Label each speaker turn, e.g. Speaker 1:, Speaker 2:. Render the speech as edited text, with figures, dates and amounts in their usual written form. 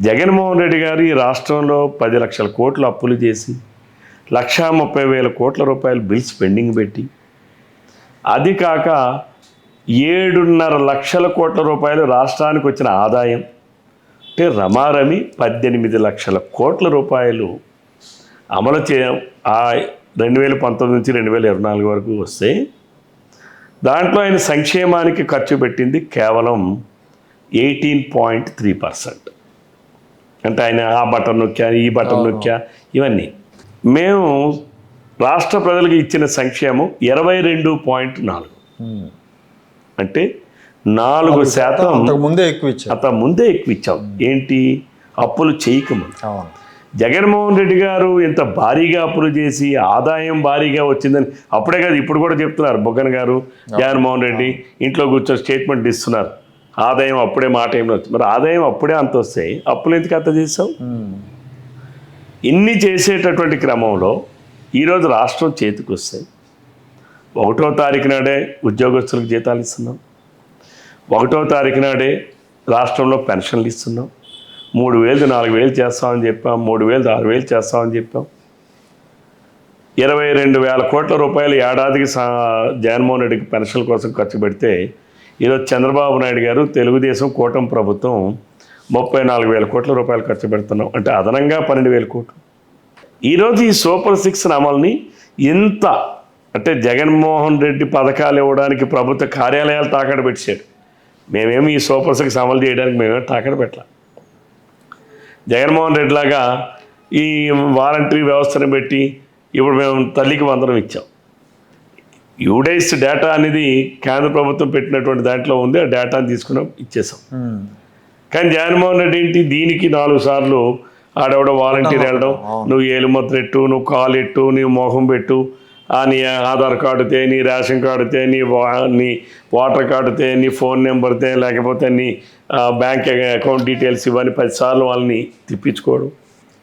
Speaker 1: జగన్మోహన్ రెడ్డి గారు ఈ రాష్ట్రంలో 10 లక్షల కోట్లు అప్పులు చేసి 1,30,000 కోట్ల రూపాయలు బిల్స్ పెండింగ్ పెట్టి, అది కాక 7.5 లక్షల కోట్ల రూపాయలు రాష్ట్రానికి వచ్చిన ఆదాయం అంటే రమారమి 18 లక్షల కోట్ల రూపాయలు అమలు 2019 నుంచి 2024 వరకు వస్తే దాంట్లో ఆయన సంక్షేమానికి ఖర్చు పెట్టింది కేవలం 18.3%. అంటే ఆయన ఆ బటన్ నొక్కా, ఈ బటన్ నొక్కా, ఇవన్నీ. మేము రాష్ట్ర ప్రజలకు ఇచ్చిన సంక్షేమం 22.4, అంటే 4% అంతకుముందే ఎక్కువ ఇచ్చాం. ఏంటి? అప్పులు చేయకముందు. జగన్మోహన్ రెడ్డి గారు ఇంత భారీగా అప్పులు చేసి ఆదాయం భారీగా వచ్చిందని అప్పుడే కాదు, ఇప్పుడు కూడా చెప్తున్నారు. బొగ్గన గారు, జగన్మోహన్ రెడ్డి ఇంట్లో కూర్చొని స్టేట్మెంట్ ఇస్తున్నారు. ఆదాయం అప్పుడే మాట ఏమి వచ్చింది. మరి ఆదాయం అప్పుడే అంత వస్తాయి, అప్పులు ఎందుకు అంత చేసావు? ఇన్ని చేసేటటువంటి క్రమంలో ఈరోజు రాష్ట్రం చేతికి వస్తాయి. 1వ తారీఖు నాడే ఉద్యోగస్తులకు జీతాలు ఇస్తున్నాం. 1వ తారీఖు నాడే రాష్ట్రంలో పెన్షన్లు ఇస్తున్నాం. 3,000 4,000 చేస్తామని చెప్పాం. 3,000 6,000 చేస్తామని చెప్పాం. 22,000 కోట్ల రూపాయలు ఏడాదికి జగన్మోహన్ రెడ్డికి పెన్షన్ల కోసం ఖర్చు పెడితే, ఈరోజు చంద్రబాబు నాయుడు గారు తెలుగుదేశం కూటమి ప్రభుత్వం 34,000 కోట్ల రూపాయలు ఖర్చు పెడుతున్నాం. అంటే అదనంగా 12,000 కోట్లు. ఈరోజు ఈ సూపర్ 6 అమలుని ఇంత అంటే జగన్మోహన్ రెడ్డి పథకాలు ఇవ్వడానికి ప్రభుత్వ కార్యాలయాలు తాకడ పెట్టాడు. మేమేమి ఈ సూపర్ 6 అమలు చేయడానికి మేమేమి తాకడ పెట్టాల. జగన్మోహన్ రెడ్డి లాగా ఈ వాలంటరీ వ్యవస్థను పెట్టి ఇప్పుడు మేము తల్లికి వందనం ఇచ్చాం. యూడైస్ డేటా అనేది కేంద్ర ప్రభుత్వం పెట్టినటువంటి దాంట్లో ఉంది. ఆ డేటాను తీసుకున్నాం, ఇచ్చేసాం. కానీ జగన్మోహన్ రెడ్డి ఏంటి, దీనికి 4 సార్లు ఆడవిడ వాలంటీర్ వెళ్ళడం, నువ్వు ఏలుముద్ర ఎట్టు, నువ్వు కాలు ఎట్టు, నీ మొహం పెట్టు, నీ ఆధార్ కార్డుతే, నీ రేషన్ కార్డుతే, నీ వాటర్ కార్డుతే, నీ ఫోన్ నెంబర్తే, లేకపోతే నీ బ్యాంక్ అకౌంట్ డీటెయిల్స్ ఇవన్నీ 10 సార్లు వాళ్ళని తిప్పించుకోవడం.